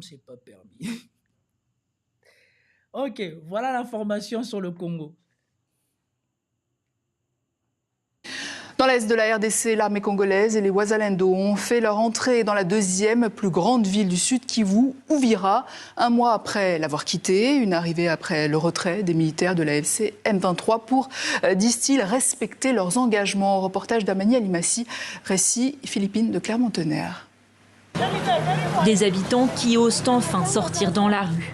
c'est pas permis. Ok, voilà l'information sur le Congo. Dans l'est de la RDC, l'armée congolaise et les Wazalendo ont fait leur entrée dans la deuxième plus grande ville du Sud Kivu, Uvira, un mois après l'avoir quittée, une arrivée après le retrait des militaires de l'AFC M23 pour, disent-ils, respecter leurs engagements. Reportage d'Amani Alimassi, récit Philippine de Clermont-Tonnerre. Des habitants qui osent enfin sortir dans la rue.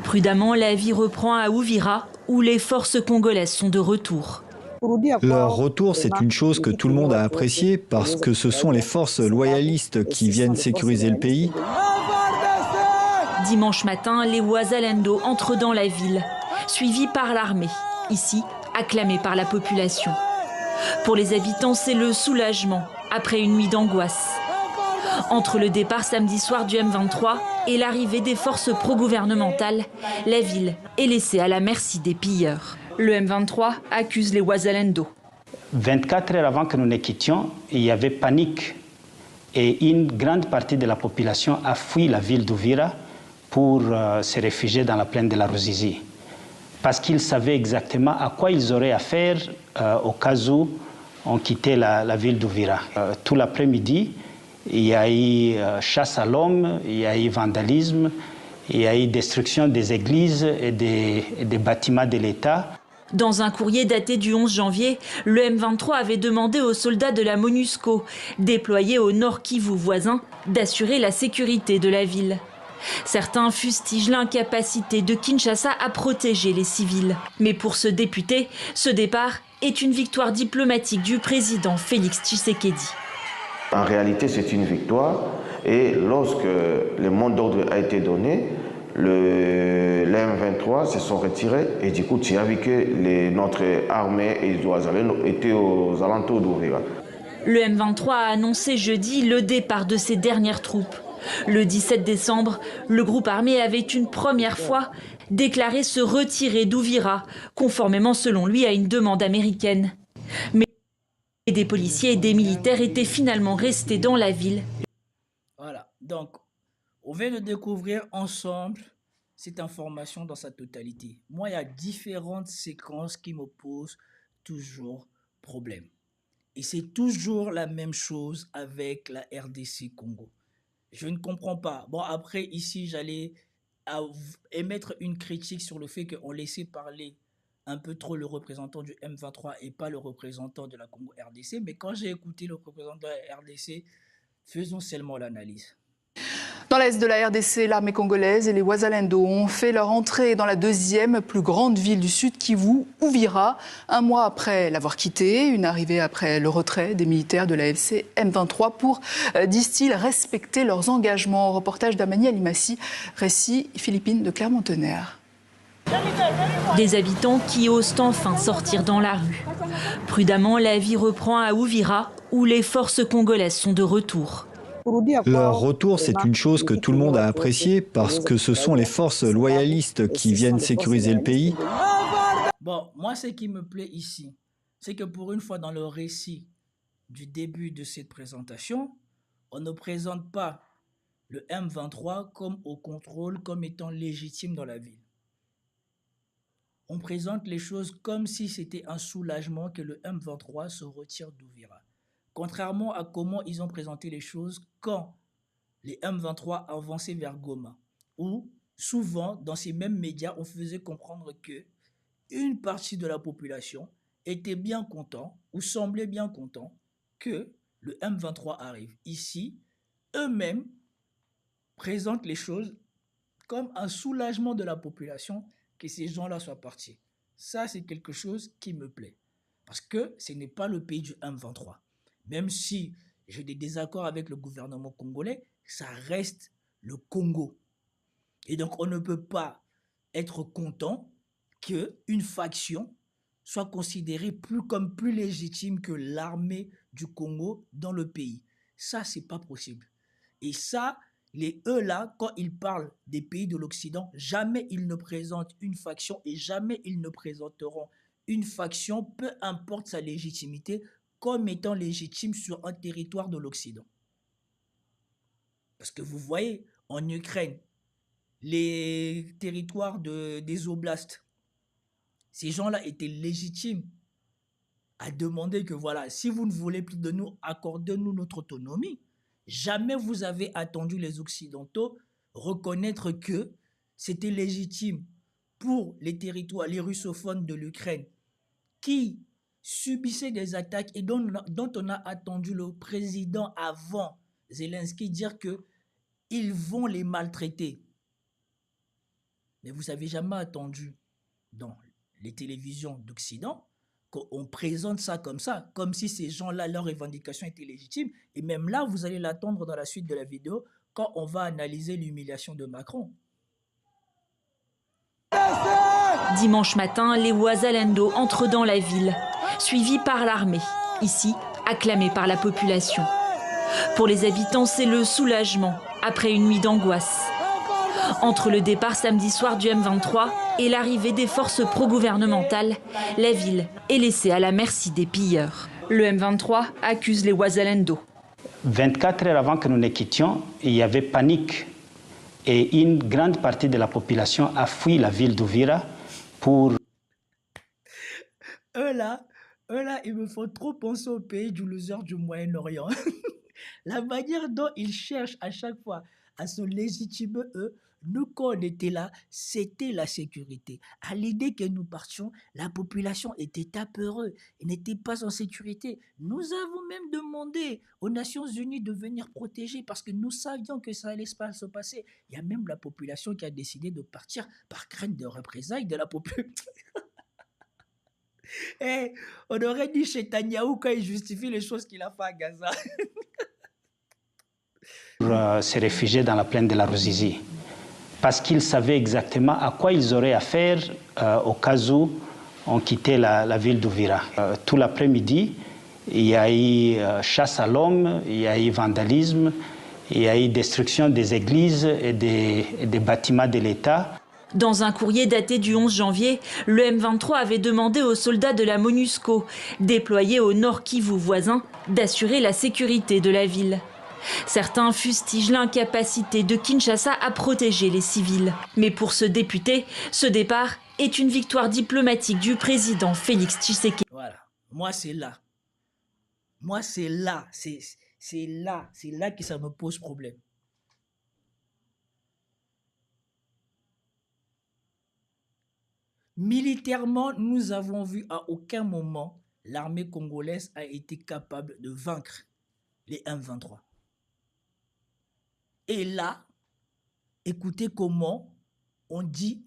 Prudemment, la vie reprend à Uvira, où les forces congolaises sont de retour. Leur retour, c'est une chose que tout le monde a appréciée parce que ce sont les forces loyalistes qui viennent sécuriser le pays. Dimanche matin, les Wazalendo entrent dans la ville, suivis par l'armée, ici acclamés par la population. Pour les habitants, c'est le soulagement après une nuit d'angoisse. Entre le départ samedi soir du M23 et l'arrivée des forces pro-gouvernementales, la ville est laissée à la merci des pilleurs. Le M23 accuse les Wazalendo. 24 heures avant que nous ne quittions, il y avait panique et une grande partie de la population a fui la ville d'Uvira pour se réfugier dans la plaine de la Ruzizi. Parce qu'ils savaient exactement à quoi ils auraient affaire au cas où on quittait la ville d'Uvira. Tout l'après-midi, il y a eu chasse à l'homme, il y a eu vandalisme, il y a eu destruction des églises et des bâtiments de l'État. Dans un courrier daté du 11 janvier, le M23 avait demandé aux soldats de la MONUSCO, déployés au Nord Kivu voisin, d'assurer la sécurité de la ville. Certains fustigent l'incapacité de Kinshasa à protéger les civils. Mais pour ce député, ce départ est une victoire diplomatique du président Félix Tshisekedi. En réalité, c'est une victoire et lorsque le mot d'ordre a été donné, les M23 se sont retirés et du coup, tu as vu que notre armée et les Wazalendo étaient aux alentours d'Uvira. Le M23 a annoncé jeudi le départ de ses dernières troupes. Le 17 décembre, le groupe armé avait une première fois déclaré se retirer d'Uvira, conformément selon lui à une demande américaine. Mais des policiers et des militaires étaient finalement restés dans la ville. Voilà, donc on vient de découvrir ensemble cette information dans sa totalité. Moi, il y a différentes séquences qui me posent toujours problème. Et c'est toujours la même chose avec la RDC Congo. Je ne comprends pas. Bon, après, ici, j'allais émettre une critique sur le fait qu'on laissait parler un peu trop le représentant du M23 et pas le représentant de la Congo RDC. Mais quand j'ai écouté le représentant de la RDC, faisons seulement l'analyse. Dans l'est de la RDC, l'armée congolaise et les Wazalendo ont fait leur entrée dans la deuxième plus grande ville du Sud Kivu, Uvira, un mois après l'avoir quittée, une arrivée après le retrait des militaires de l'AFC M23 pour, disent-ils, respecter leurs engagements. Reportage d'Amani Alimassi, récit Philippine de Clermont-Tonnerre. Des habitants qui osent enfin sortir dans la rue. Prudemment, la vie reprend à Uvira, où les forces congolaises sont de retour. Leur retour, c'est une chose que tout le monde a appréciée parce que ce sont les forces loyalistes qui viennent sécuriser le pays. Bon, moi, ce qui me plaît ici, c'est que pour une fois dans le récit du début de cette présentation, on ne présente pas le M23 comme au contrôle, comme étant légitime dans la ville. On présente les choses comme si c'était un soulagement que le M23 se retire d'Uvira. Contrairement à comment ils ont présenté les choses quand les M23 avançaient vers Goma, où souvent dans ces mêmes médias on faisait comprendre que une partie de la population était bien content ou semblait bien content que le M23 arrive. Ici, eux-mêmes présentent les choses comme un soulagement de la population que ces gens-là soient partis. Ça, c'est quelque chose qui me plaît. Parce que ce n'est pas le pays du M23. Même si j'ai des désaccords avec le gouvernement congolais, ça reste le Congo. Et donc, on ne peut pas être content qu'une faction soit considérée comme plus légitime que l'armée du Congo dans le pays. Ça, c'est pas possible. Et ça, eux là, quand ils parlent des pays de l'Occident, jamais ils ne présentent une faction et jamais ils ne présenteront une faction, peu importe sa légitimité, comme étant légitime sur un territoire de l'Occident. Parce que vous voyez, en Ukraine, les territoires des oblasts, ces gens-là étaient légitimes à demander que voilà, si vous ne voulez plus de nous, accordez-nous notre autonomie. Jamais vous avez attendu les Occidentaux reconnaître que c'était légitime pour les territoires, les russophones de l'Ukraine, qui subissaient des attaques et dont on a attendu le président avant Zelensky dire qu'ils vont les maltraiter. Mais vous n'avez jamais attendu dans les télévisions d'Occident qu'on présente ça, comme si ces gens-là, leurs revendications étaient légitimes. Et même là, vous allez l'attendre dans la suite de la vidéo, quand on va analyser l'humiliation de Macron. Dimanche matin, les Ouazalendo entrent dans la ville, suivis par l'armée, ici acclamés par la population. Pour les habitants, c'est le soulagement après une nuit d'angoisse. Entre le départ samedi soir du M23 et l'arrivée des forces pro-gouvernementales, la ville est laissée à la merci des pilleurs. Le M23 accuse les Ouazalendo. 24 heures avant que nous ne quittions, il y avait panique et une grande partie de la population a fui la ville d'Ouvira pour... Eux là, ils me font trop penser au pays du loser du Moyen-Orient. La manière dont ils cherchent à chaque fois à se légitimer, eux, nous, quand on était là, c'était la sécurité. À l'idée que nous partions, la population était apeureuse et n'était pas en sécurité. Nous avons même demandé aux Nations Unies de venir protéger parce que nous savions que ça allait se passer. Il y a même la population qui a décidé de partir par crainte de représailles de la population. Hey, on aurait dit chez Netanyahou quand il justifie les choses qu'il a fait à Gaza. Pour se réfugier dans la plaine de la Ruzizi. Parce qu'ils savaient exactement à quoi ils auraient affaire au cas où on quittait la ville d'Ouvira. Tout l'après-midi, il y a eu chasse à l'homme, il y a eu vandalisme, il y a eu destruction des églises et des bâtiments de l'État. Dans un courrier daté du 11 janvier, le M23 avait demandé aux soldats de la MONUSCO, déployés au Nord Kivu voisin, d'assurer la sécurité de la ville. Certains fustigent l'incapacité de Kinshasa à protéger les civils. Mais pour ce député, ce départ est une victoire diplomatique du président Félix Tshisekedi. Voilà, moi c'est là. Moi c'est là. C'est là que ça me pose problème. Militairement, nous avons vu à aucun moment l'armée congolaise a été capable de vaincre les M23. Et là, écoutez comment on dit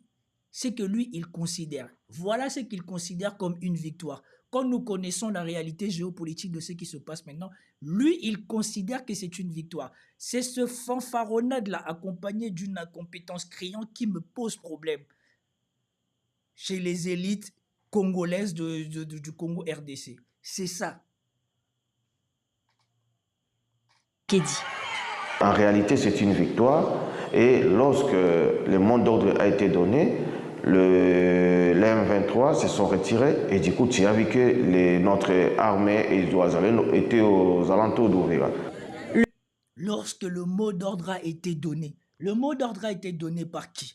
ce que lui, il considère. Voilà ce qu'il considère comme une victoire. Quand nous connaissons la réalité géopolitique de ce qui se passe maintenant, lui, il considère que c'est une victoire. C'est ce fanfaronnade-là, accompagné d'une incompétence criante, qui me pose problème chez les élites congolaises du Congo RDC. C'est ça. En réalité, c'est une victoire. Et lorsque le mot d'ordre a été donné, les M23 se sont retirés. Et du coup, tu as vu que notre armée et les Ouazalendo étaient aux alentours d'Ouvira. Lorsque le mot d'ordre a été donné, le mot d'ordre a été donné par qui?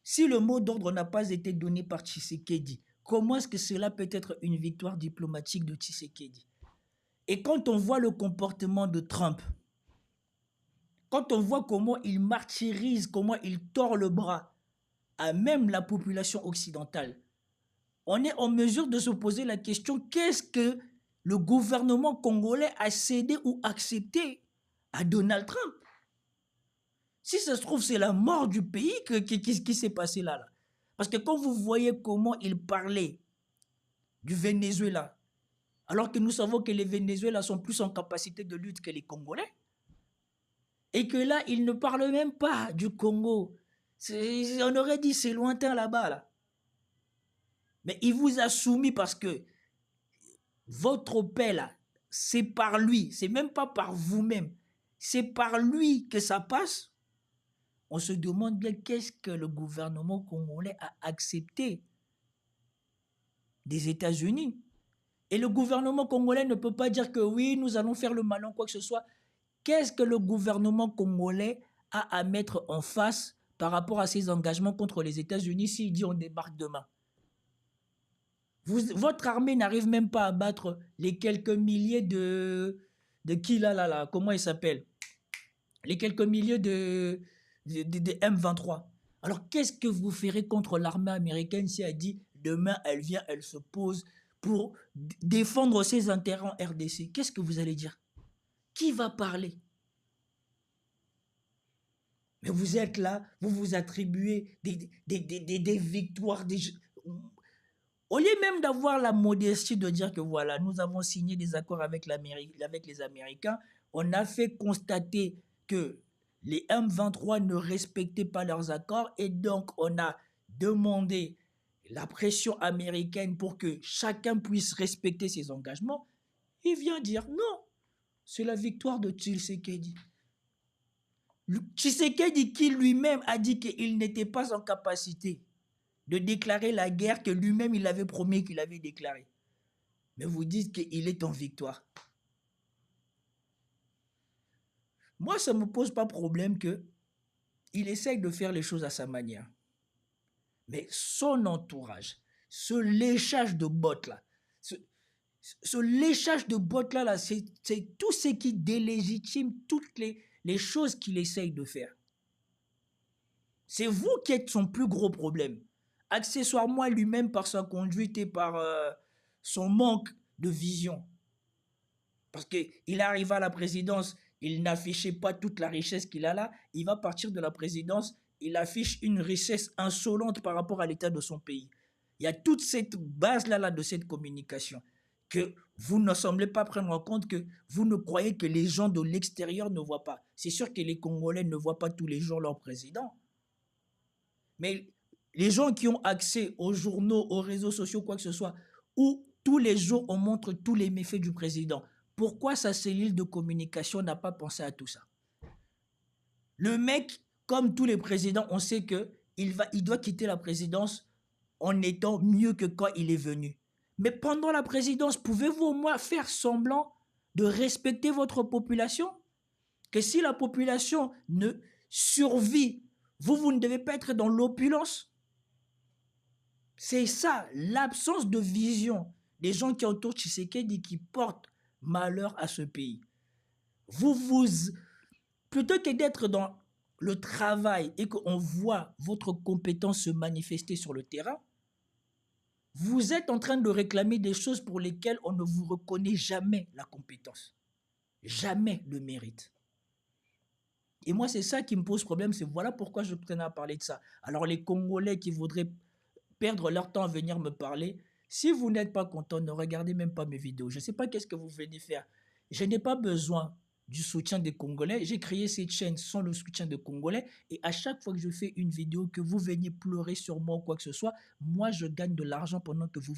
Si le mot d'ordre n'a pas été donné par Tshisekedi, comment est-ce que cela peut être une victoire diplomatique de Tshisekedi? Et quand on voit le comportement de Trump, quand on voit comment il martyrise, comment il tord le bras à même la population occidentale, on est en mesure de se poser la question, qu'est-ce que le gouvernement congolais a cédé ou accepté à Donald Trump? Si ça se trouve, c'est la mort du pays qui s'est passé là. Parce que quand vous voyez comment il parlait du Venezuela, alors que nous savons que les Vénézuéliens sont plus en capacité de lutte que les Congolais, et que là, il ne parle même pas du Congo. On aurait dit c'est lointain là-bas. Là. Mais il vous a soumis parce que votre paix là, c'est par lui, c'est même pas par vous-même. C'est par lui que ça passe. On se demande bien qu'est-ce que le gouvernement congolais a accepté des États-Unis. Et le gouvernement congolais ne peut pas dire que oui, nous allons faire le malin, quoi que ce soit. Qu'est-ce que le gouvernement congolais a à mettre en face par rapport à ses engagements contre les États-Unis s'il dit on débarque demain? Votre armée n'arrive même pas à battre les quelques milliers de qui là, comment il s'appelle? Les quelques milliers de M23. Alors qu'est-ce que vous ferez contre l'armée américaine si elle dit demain elle vient, elle se pose pour défendre ses intérêts en RDC? Qu'est-ce que vous allez dire? Qui va parler? Mais vous êtes là, vous vous attribuez des victoires, au lieu même d'avoir la modestie de dire que voilà, nous avons signé des accords avec les Américains, on a fait constater que les M23 ne respectaient pas leurs accords et donc on a demandé la pression américaine pour que chacun puisse respecter ses engagements. Il vient dire non, c'est la victoire de Tshisekedi. Tshisekedi qui lui-même a dit qu'il n'était pas en capacité de déclarer la guerre que lui-même il avait promis qu'il avait déclarée. Mais vous dites qu'il est en victoire. Moi, ça ne me pose pas problème qu'il essaye de faire les choses à sa manière. Mais son entourage, ce léchage de bottes là, ce léchage de bottes là, c'est tout ce qui délégitime toutes les choses qu'il essaye de faire. C'est vous qui êtes son plus gros problème. Accessoirement lui-même par sa conduite et par son manque de vision. Parce qu'il arrive à la présidence, il n'affichait pas toute la richesse qu'il a là. Il va partir de la présidence, il affiche une richesse insolente par rapport à l'état de son pays. Il y a toute cette base-là de cette communication que vous ne semblez pas prendre en compte, que vous ne croyez que les gens de l'extérieur ne voient pas. C'est sûr que les Congolais ne voient pas tous les jours leur président. Mais les gens qui ont accès aux journaux, aux réseaux sociaux, quoi que ce soit, où tous les jours on montre tous les méfaits du président, pourquoi sa cellule de communication n'a pas pensé à tout ça? Le mec, comme tous les présidents, on sait qu'il doit quitter la présidence en étant mieux que quand il est venu. Mais pendant la présidence, pouvez-vous au moins faire semblant de respecter votre population? Que si la population ne survit, vous ne devez pas être dans l'opulence. C'est ça, l'absence de vision des gens qui entourent Tshisekedi qui portent malheur à ce pays. Plutôt que d'être dans le travail et qu'on voit votre compétence se manifester sur le terrain, vous êtes en train de réclamer des choses pour lesquelles on ne vous reconnaît jamais la compétence, jamais le mérite. Et moi, c'est ça qui me pose problème, c'est voilà pourquoi je tenais à parler de ça. Alors les Congolais qui voudraient perdre leur temps à venir me parler, si vous n'êtes pas content, ne regardez même pas mes vidéos. Je ne sais pas qu'est-ce que vous venez faire. Je n'ai pas besoin du soutien des Congolais. J'ai créé cette chaîne sans le soutien des Congolais. Et à chaque fois que je fais une vidéo, que vous veniez pleurer sur moi ou quoi que ce soit, moi, je gagne de l'argent pendant que vous